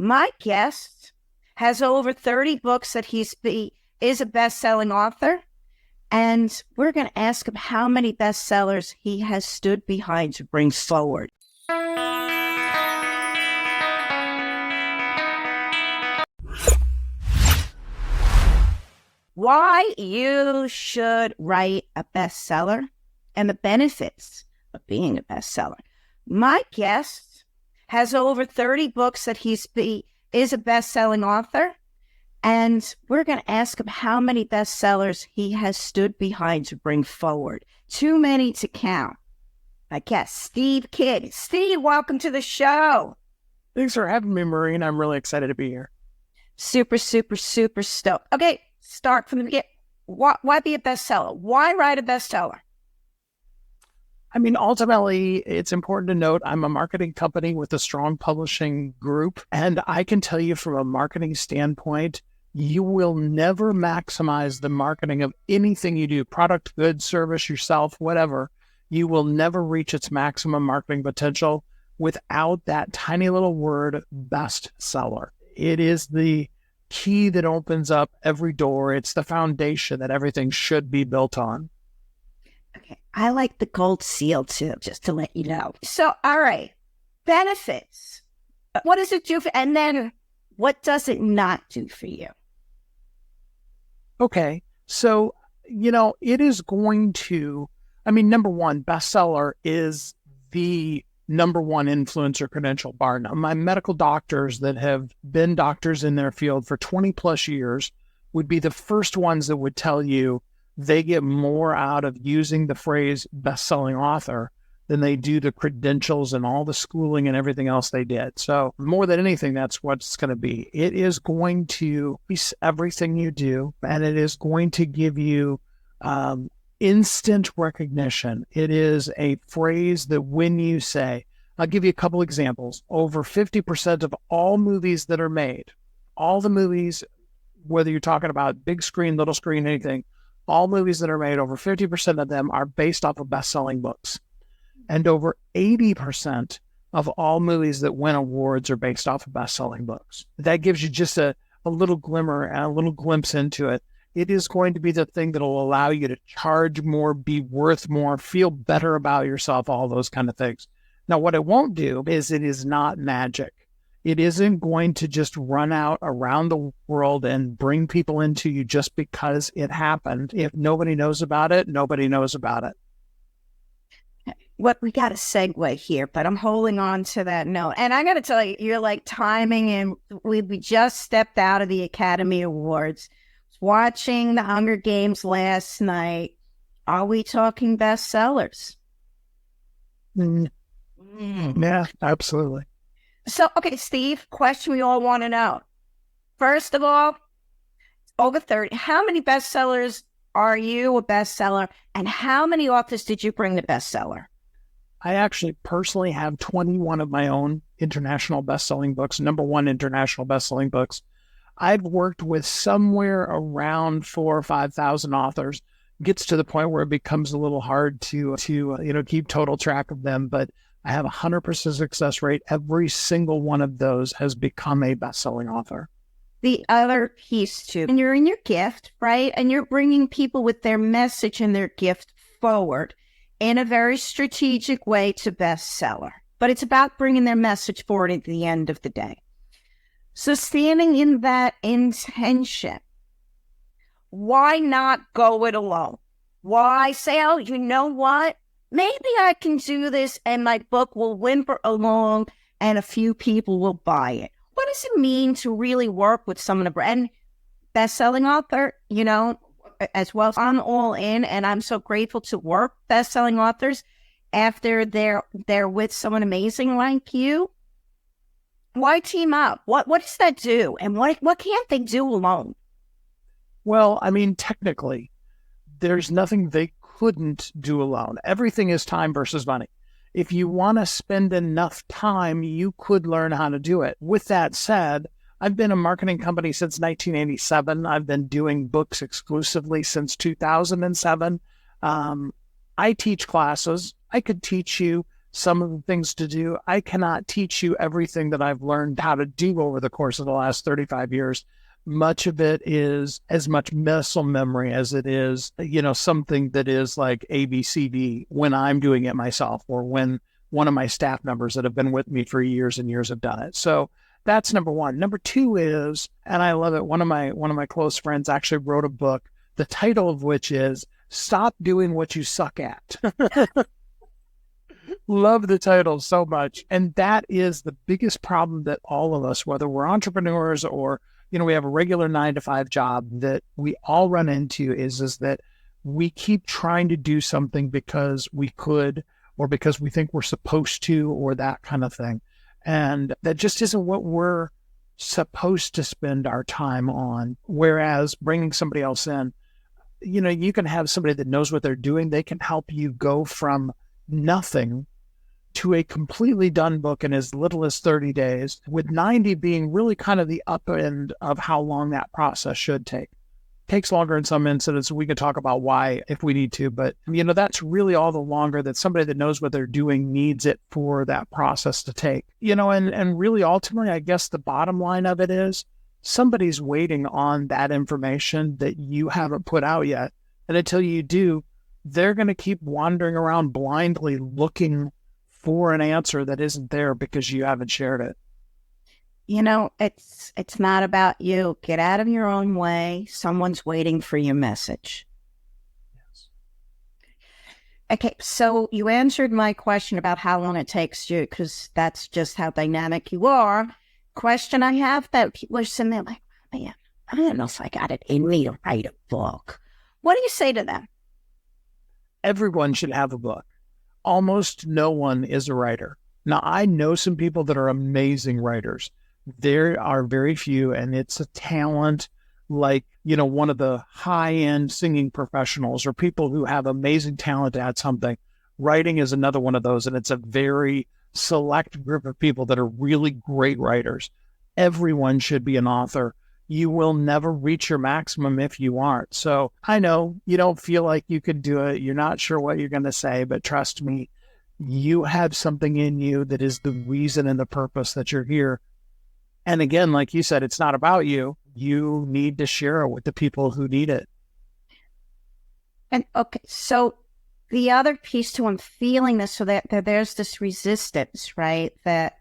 My guest has over 30 books that he is a best-selling author, and we're going to ask him how many bestsellers he has stood behind to bring forward. Why you should write a bestseller and the benefits of being a bestseller. My guest has over 30 books that he is a best-selling author, and we're going to ask him how many bestsellers he has stood behind to bring forward. Too many to count. My guest, Steve Kidd. Steve, welcome to the show. Thanks for having me, Maureen. I'm really excited to be here. Super stoked. Okay, start from the beginning. Why be a bestseller? Why write a bestseller? I mean, ultimately, it's important to note I'm a marketing company with a strong publishing group. And I can tell you from a marketing standpoint, you will never maximize the marketing of anything you do, product, good, service, yourself, whatever. You will never reach its maximum marketing potential without that tiny little word, bestseller. It is the key that opens up every door. It's the foundation that everything should be built on. Okay, I like the gold seal too, just to let you know. So, all right, benefits. What does it do for, and then what does it not do for you? Okay, so, it is going to, number one, bestseller is the number one influencer credential bar none. My medical doctors that have been doctors in their field for 20 plus years would be the first ones that would tell you they get more out of using the phrase best-selling author than they do the credentials and all the schooling and everything else they did. So more than anything, that's what it's going to be. It is going to be everything you do, and it is going to give you instant recognition. It is a phrase that when you say, I'll give you a couple examples. Over 50% of all movies that are made, all the movies, whether you're talking about big screen, little screen, anything, all movies that are made, over 50% of them are based off of best-selling books. And over 80% of all movies that win awards are based off of best-selling books. That gives you just a little glimmer and a little glimpse into it. It is going to be the thing that will allow you to charge more, be worth more, feel better about yourself, all those kind of things. Now, what it won't do is it is not magic. It isn't going to just run out around the world and bring people into you just because it happened. If nobody knows about it, nobody knows about it. We got a segue here, but I'm holding on to that note. And I got to tell you, you're like timing, and we just stepped out of the Academy Awards. Watching the Hunger Games last night. Are we talking bestsellers? Yeah, absolutely. So, okay, Steve, question we all want to know. First of all, over 30, how many bestsellers are you a bestseller, and how many authors did you bring to bestseller? I actually personally have 21 of my own international bestselling books, number one international bestselling books. I've worked with somewhere around 4,000 or 5,000 authors. Gets to the point where it becomes a little hard to keep total track of them, but I have 100% success rate. Every single one of those has become a best-selling author. The other piece too, and you're in your gift, right? And you're bringing people with their message and their gift forward in a very strategic way to bestseller. But it's about bringing their message forward at the end of the day. So standing in that intention, why not go it alone? Why say, oh, you know what? Maybe I can do this and my book will whimper along and a few people will buy it. What does it mean to really work with someone, a brand best-selling author, as well? I'm all in, and I'm so grateful to work best-selling authors after they're with someone amazing like you. Why team up? What does that do? And what can't they do alone? Well, technically, there's nothing they couldn't do alone. Everything is time versus money. If you want to spend enough time, you could learn how to do it. With that said, I've been a marketing company since 1987. I've been doing books exclusively since 2007. I teach classes. I could teach you some of the things to do. I cannot teach you everything that I've learned how to do over the course of the last 35 years. Much of it is as much muscle memory as it is, something that is like ABCD when I'm doing it myself, or when one of my staff members that have been with me for years and years have done it. So that's number one. Number two is, and I love it, one of my close friends actually wrote a book, the title of which is Stop Doing What You Suck At. Love the title so much. And that is the biggest problem that all of us, whether we're entrepreneurs or, we have a regular 9-to-5 job, that we all run into is that we keep trying to do something because we could, or because we think we're supposed to, or that kind of thing. And that just isn't what we're supposed to spend our time on. Whereas bringing somebody else in, you can have somebody that knows what they're doing. They can help you go from nothing to a completely done book in as little as 30 days, with 90 being really kind of the up end of how long that process should take. Takes longer in some incidents. We can talk about why if we need to, but that's really all the longer that somebody that knows what they're doing needs it for that process to take. And really ultimately, I guess the bottom line of it is somebody's waiting on that information that you haven't put out yet. And until you do, they're going to keep wandering around blindly looking for an answer that isn't there because you haven't shared it. It's not about you. Get out of your own way. Someone's waiting for your message. Yes. Okay, so you answered my question about how long it takes you, because that's just how dynamic you are. Question I have that people are sitting there like, man, I don't know if I got it in me to write a book. What do you say to them? Everyone should have a book. Almost no one is a writer. Now, I know some people that are amazing writers. There are very few, and it's a talent like, one of the high-end singing professionals or people who have amazing talent at something. Writing is another one of those, and it's a very select group of people that are really great writers. Everyone should be an author. You will never reach your maximum if you aren't. So I know you don't feel like you could do it. You're not sure what you're going to say, but trust me, you have something in you that is the reason and the purpose that you're here. And again, like you said, it's not about you. You need to share it with the people who need it. And okay, so the other piece to I'm feeling this, so that there's this resistance, right? That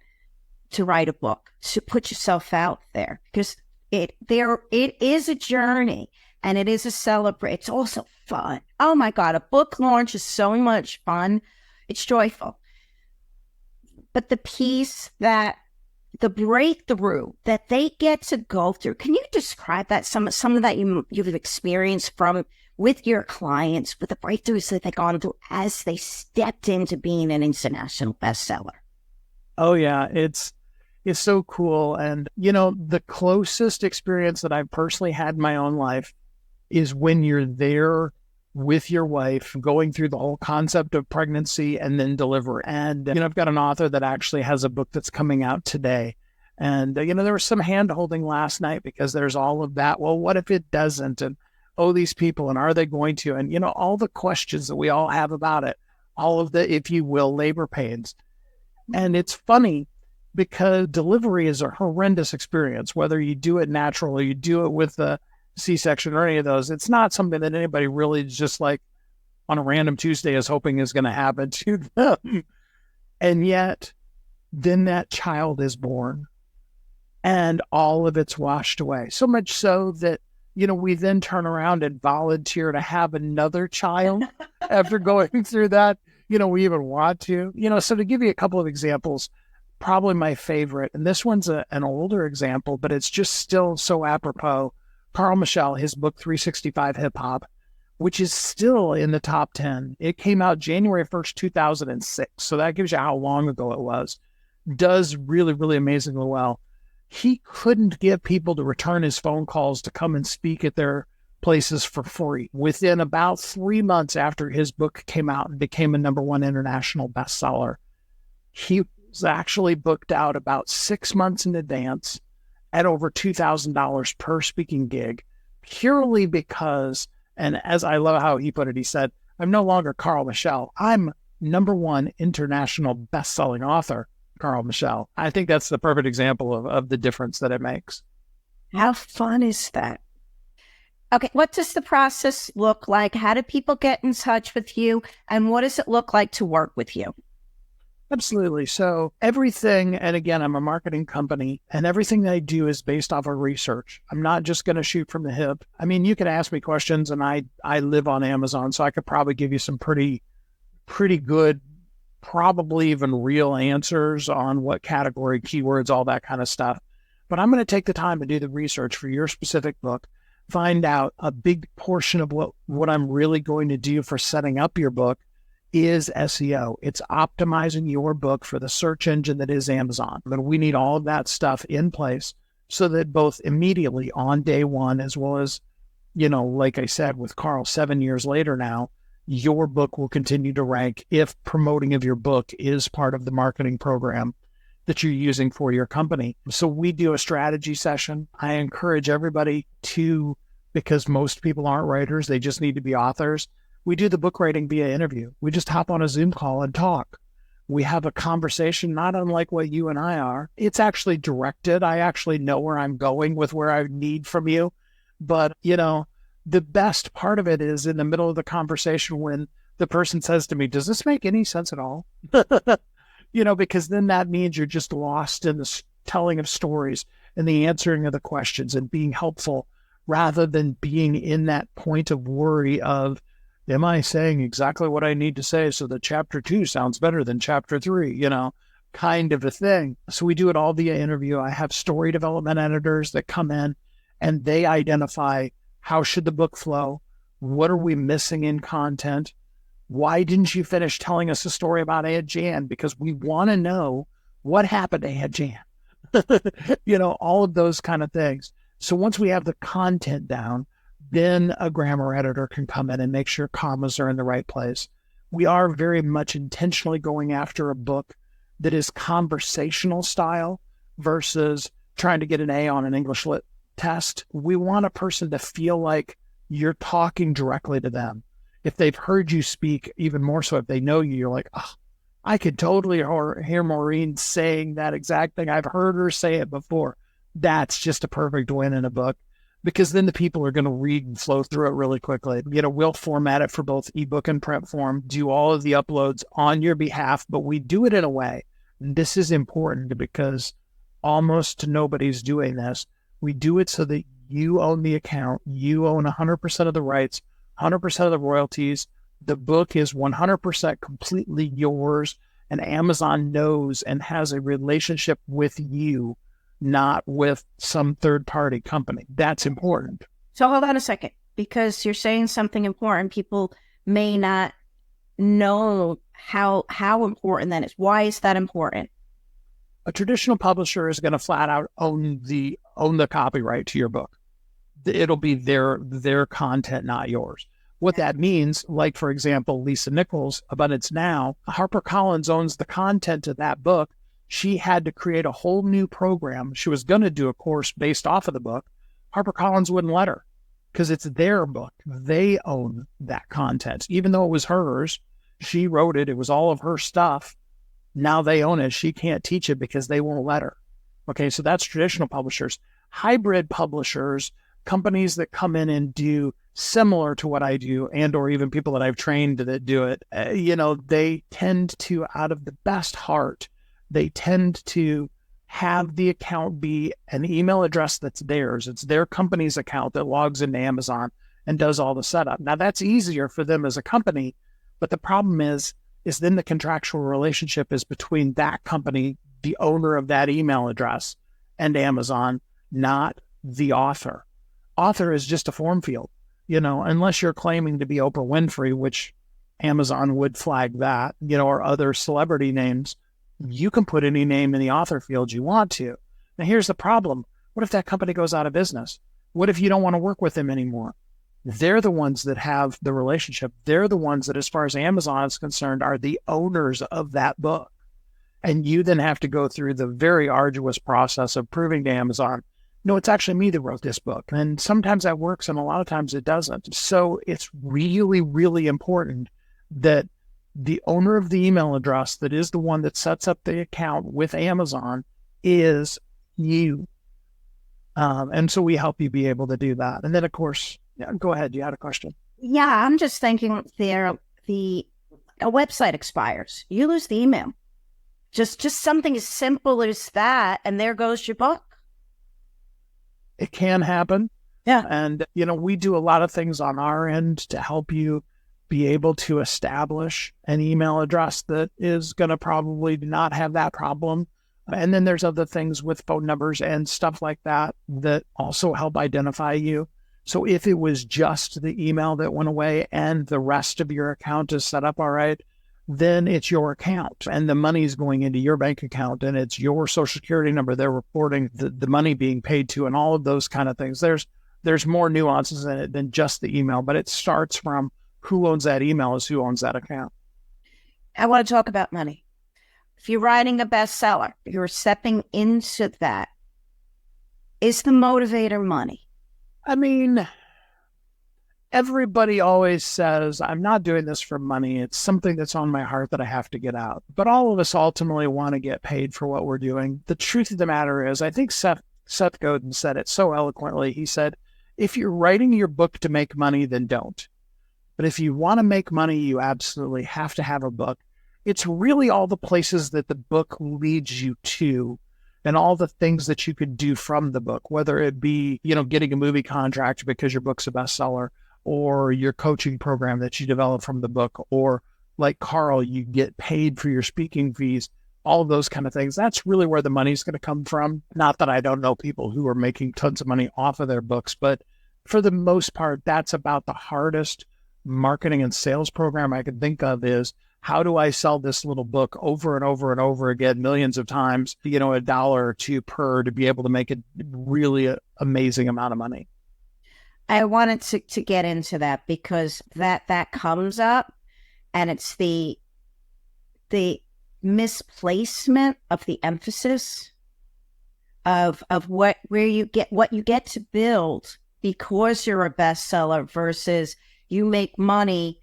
to write a book, to put yourself out there, because it is a journey and it is a celebration. It's also fun. Oh my God, a book launch is so much fun. It's joyful. But the piece that the breakthrough that they get to go through, can you describe that? Some of that you've experienced with your clients, with the breakthroughs that they've gone through as they stepped into being an international bestseller. Oh yeah, it's so cool. And, the closest experience that I've personally had in my own life is when you're there with your wife, going through the whole concept of pregnancy and then delivery. And, I've got an author that actually has a book that's coming out today. And, there was some hand holding last night because there's all of that. Well, what if it doesn't? And, these people, and are they going to? And, all the questions that we all have about it, all of the, if you will, labor pains. And it's funny, because delivery is a horrendous experience, whether you do it natural or you do it with a C-section or any of those. It's not something that anybody really just like on a random Tuesday is hoping is going to happen to them. And yet, then that child is born and all of it's washed away. So much so that, we then turn around and volunteer to have another child after going through that. We even want to. So to give you a couple of examples, probably my favorite, and this one's an older example, but it's just still so apropos. Carl Michel, his book 365 Hip Hop, which is still in the top 10. It came out January 1st, 2006. So that gives you how long ago it was. Does really, really amazingly well. He couldn't get people to return his phone calls to come and speak at their places for free. Within about 3 months after his book came out and became a #1 international bestseller, he was actually booked out about 6 months in advance at over $2,000 per speaking gig, purely because, and as I love how he put it, he said, I'm no longer Carl Michel. I'm #1 international best-selling author, Carl Michelle. I think that's the perfect example of the difference that it makes. How fun is that? Okay, what does the process look like? How do people get in touch with you? And what does it look like to work with you? Absolutely. So everything, and again, I'm a marketing company, and everything that I do is based off of research. I'm not just going to shoot from the hip. I mean, you can ask me questions, and I live on Amazon, so I could probably give you some pretty good, probably even real answers on what category, keywords, all that kind of stuff. But I'm going to take the time to do the research for your specific book, find out a big portion of what I'm really going to do for setting up your book is SEO. It's optimizing your book for the search engine that is Amazon. But we need all of that stuff in place so that both immediately on day one, as well as, like I said, with Carl, 7 years later now, your book will continue to rank if promoting of your book is part of the marketing program that you're using for your company. So we do a strategy session. I encourage everybody to, because most people aren't writers, they just need to be authors. We do the book writing via interview. We just hop on a Zoom call and talk. We have a conversation, not unlike what you and I are. It's actually directed. I actually know where I'm going with where I need from you. But, the best part of it is in the middle of the conversation when the person says to me, does this make any sense at all? Because then that means you're just lost in the telling of stories and the answering of the questions and being helpful rather than being in that point of worry of, am I saying exactly what I need to say so that chapter 2 sounds better than chapter 3, kind of a thing. So we do it all via interview. I have story development editors that come in and they identify how should the book flow? What are we missing in content? Why didn't you finish telling us a story about Aunt Jan? Because we want to know what happened to Aunt Jan. All of those kind of things. So once we have the content down, then a grammar editor can come in and make sure commas are in the right place. We are very much intentionally going after a book that is conversational style versus trying to get an A on an English lit test. We want a person to feel like you're talking directly to them. If they've heard you speak, even more so if they know you, you're like, oh, I could totally hear Maureen saying that exact thing. I've heard her say it before. That's just a perfect win in a book, because then the people are going to read and flow through it really quickly. We'll format it for both ebook and print form, do all of the uploads on your behalf, but we do it in a way. This is important because almost nobody's doing this. We do it so that you own the account. You own 100% of the rights, 100% of the royalties. The book is 100% completely yours, and Amazon knows and has a relationship with you, not with some third-party company. That's important. So hold on a second, because you're saying something important. People may not know how important that is. Why is that important? A traditional publisher is going to flat out own the copyright to your book. It'll be their content, not yours. What that means, like, for example, Lisa Nichols, Abundance Now, HarperCollins owns the content of that book. She had to create a whole new program. She was going to do a course based off of the book. HarperCollins wouldn't let her because it's their book. They own that content. Even though it was hers, she wrote it. It was all of her stuff. Now they own it. She can't teach it because they won't let her. Okay, so that's traditional publishers. Hybrid publishers, companies that come in and do similar to what I do, and or even people that I've trained that do it, they tend to, out of the best heart, they tend to have the account be an email address that's theirs. It's their company's account that logs into Amazon and does all the setup. Now, that's easier for them as a company, but the problem is then the contractual relationship is between that company, the owner of that email address, and Amazon, not the author. Author is just a form field, unless you're claiming to be Oprah Winfrey, which Amazon would flag that, or other celebrity names. You can put any name in the author field you want to. Now, here's the problem. What if that company goes out of business? What if you don't want to work with them anymore? They're the ones that have the relationship. They're the ones that, as far as Amazon is concerned, are the owners of that book. And you then have to go through the very arduous process of proving to Amazon, no, it's actually me that wrote this book. And sometimes that works and a lot of times it doesn't. So it's really, really important that the owner of the email address that is the one that sets up the account with Amazon is you. And so we help you be able to do that. And then, of course, yeah, go ahead. You had a question. Yeah, I'm just thinking a website expires. You lose the email. Just something as simple as that, and there goes your book. It can happen. Yeah. And, we do a lot of things on our end to help you be able to establish an email address that is going to probably not have that problem. And then there's other things with phone numbers and stuff like that that also help identify you. So if it was just the email that went away and the rest of your account is set up all right, then it's your account and the money is going into your bank account and it's your social security number they're reporting the money being paid to and all of those kind of things. There's more nuances in it than just the email, but it starts from who owns that email is who owns that account. I want to talk about money. If you're writing a bestseller, you're stepping into that. Is the motivator money? I mean, everybody always says, I'm not doing this for money. It's something that's on my heart that I have to get out. But all of us ultimately want to get paid for what we're doing. The truth of the matter is, I think Seth Godin said it so eloquently. He said, if you're writing your book to make money, then don't. But if you want to make money, you absolutely have to have a book. It's really all the places that the book leads you to and all the things that you could do from the book, whether it be, getting a movie contract because your book's a bestseller, or your coaching program that you develop from the book, or like Carl, you get paid for your speaking fees, all of those kind of things. That's really where the money's going to come from. Not that I don't know people who are making tons of money off of their books, but for the most part, that's about the hardest marketing and sales program I could think of is, how do I sell this little book over and over and over again, millions of times, $1 or $2 per to be able to make a really amazing amount of money? I wanted to get into that because that comes up, and it's the misplacement of the emphasis of what you get to build because you're a bestseller versus you make money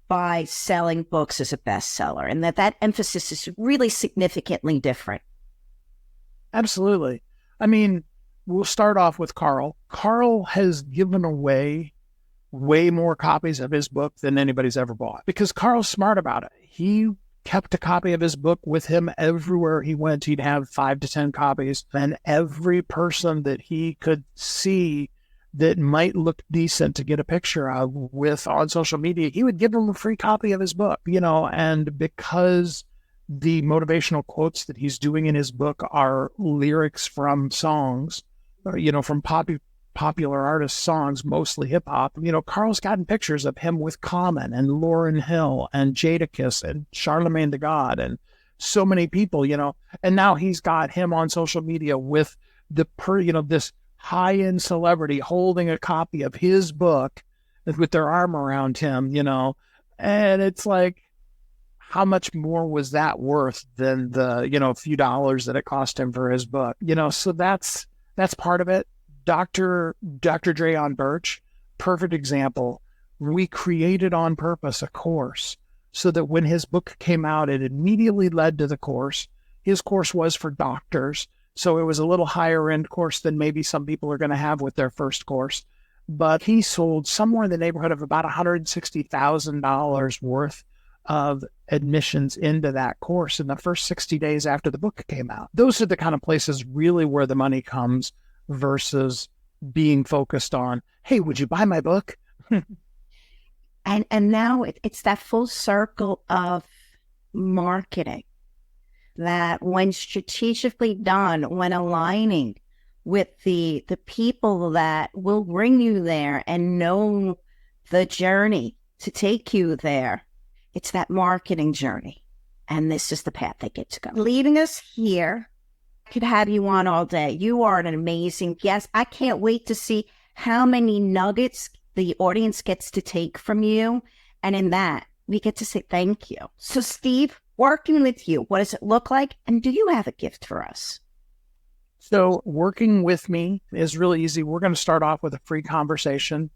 by selling books as a bestseller, and that emphasis is really significantly different. Absolutely. I mean, we'll start off with Carl. Carl has given away way more copies of his book than anybody's ever bought because Carl's smart about it. He kept a copy of his book with him everywhere he went. He'd have 5 to 10 copies, and every person that he could see that might look decent to get a picture of with on social media, he would give them a free copy of his book, and because the motivational quotes that he's doing in his book are lyrics from songs, from popular artist songs, mostly hip hop, Carl's gotten pictures of him with Common and Lauryn Hill and Jadakiss and Charlemagne the God and so many people, and now he's got him on social media with this high-end celebrity holding a copy of his book with their arm around him, and it's like, how much more was that worth than the, few dollars that it cost him for his book, so that's part of it. Dr. Dre on Birch, perfect example. We created on purpose a course so that when his book came out, it immediately led to the course. His course was for doctors, so it was a little higher end course than maybe some people are going to have with their first course. But he sold somewhere in the neighborhood of about $160,000 worth of admissions into that course in the first 60 days after the book came out. Those are the kind of places really where the money comes versus being focused on, hey, would you buy my book? And now it's that full circle of marketing that when strategically done, when aligning with the people that will bring you there and know the journey to take you there, it's that marketing journey. And this is the path they get to go. Leaving us here, I could have you on all day. You are an amazing guest. I can't wait to see how many nuggets the audience gets to take from you. And in that, we get to say thank you. So Steve, working with you, what does it look like? And do you have a gift for us? So working with me is really easy. We're going to start off with a free conversation.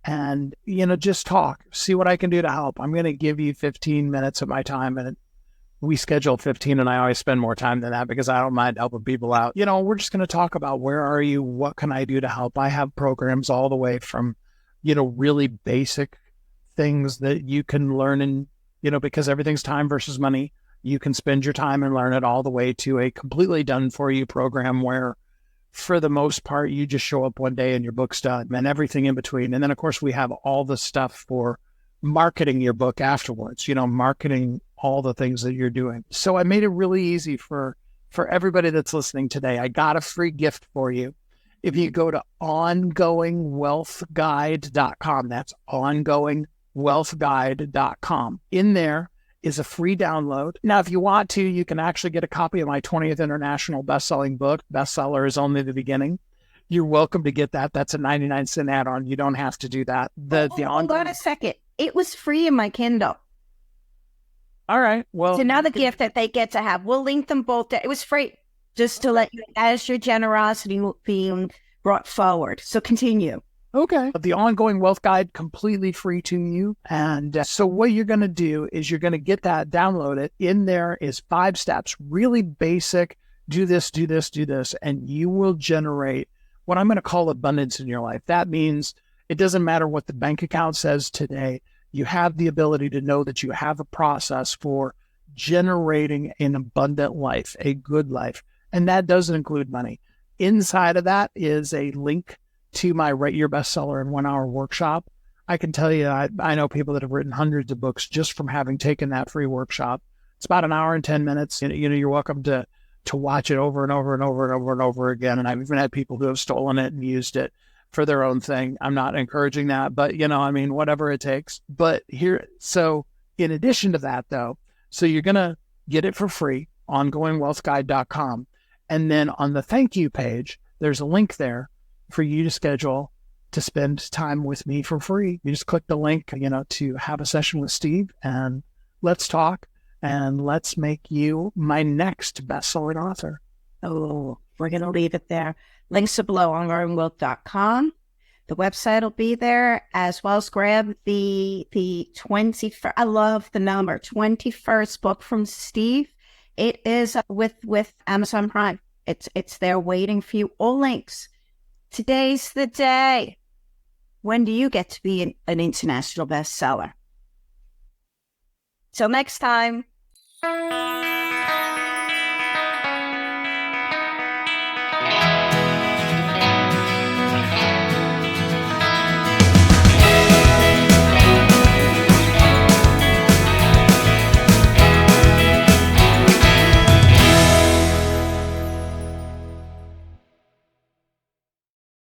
and, just talk, see what I can do to help. I'm going to give you 15 minutes of my time, and we schedule 15, and I always spend more time than that because I don't mind helping people out. We're just going to talk about where are you? What can I do to help? I have programs all the way from, really basic things that you can learn and, because everything's time versus money. You can spend your time and learn it all the way to a completely done for you program where for the most part, you just show up one day and your book's done and everything in between. And then of course we have all the stuff for marketing your book afterwards, marketing all the things that you're doing. So I made it really easy for everybody that's listening today. I got a free gift for you. If you go to ongoingwealthguide.com, that's ongoingwealthguide.com. In there is a free download. Now, if you want to, you can actually get a copy of my 20th international best-selling book. Bestseller is only the beginning. You're welcome to get that. That's a 99-cent add-on. You don't have to do that. Hold on a second. It was free in my Kindle. All right. Well, it's another gift that they get to have. We'll link them both. It was free, just to let you, as your generosity being brought forward. So continue. Okay. The Ongoing Wealth Guide, completely free to you. And so what you're going to do is you're going to get that, download it. In there is 5 steps, really basic. Do this, do this, do this. And you will generate what I'm going to call abundance in your life. That means it doesn't matter what the bank account says today. You have the ability to know that you have a process for generating an abundant life, a good life. And that doesn't include money. Inside of that is a link to my Write Your Bestseller in 1 Hour workshop. I can tell you, I know people that have written hundreds of books just from having taken that free workshop. It's about an hour and 10 minutes. You're welcome to watch it over and over and over and over and over again. And I've even had people who have stolen it and used it for their own thing. I'm not encouraging that, but whatever it takes. But so in addition to that though, so you're going to get it for free, ongoingwealthguide.com. And then on the thank you page, there's a link there for you to schedule to spend time with me for free. You just click the link, to have a session with Steve, and let's talk, and let's make you my next best-selling author. Oh, we're going to leave it there. Links are below, ongoingwealth.com. The website will be there, as well as grab the 21st, I love the number, 21st book from Steve. It is with Amazon Prime. It's there waiting for you. All links. Today's the day. When do you get to be an international bestseller? Till next time.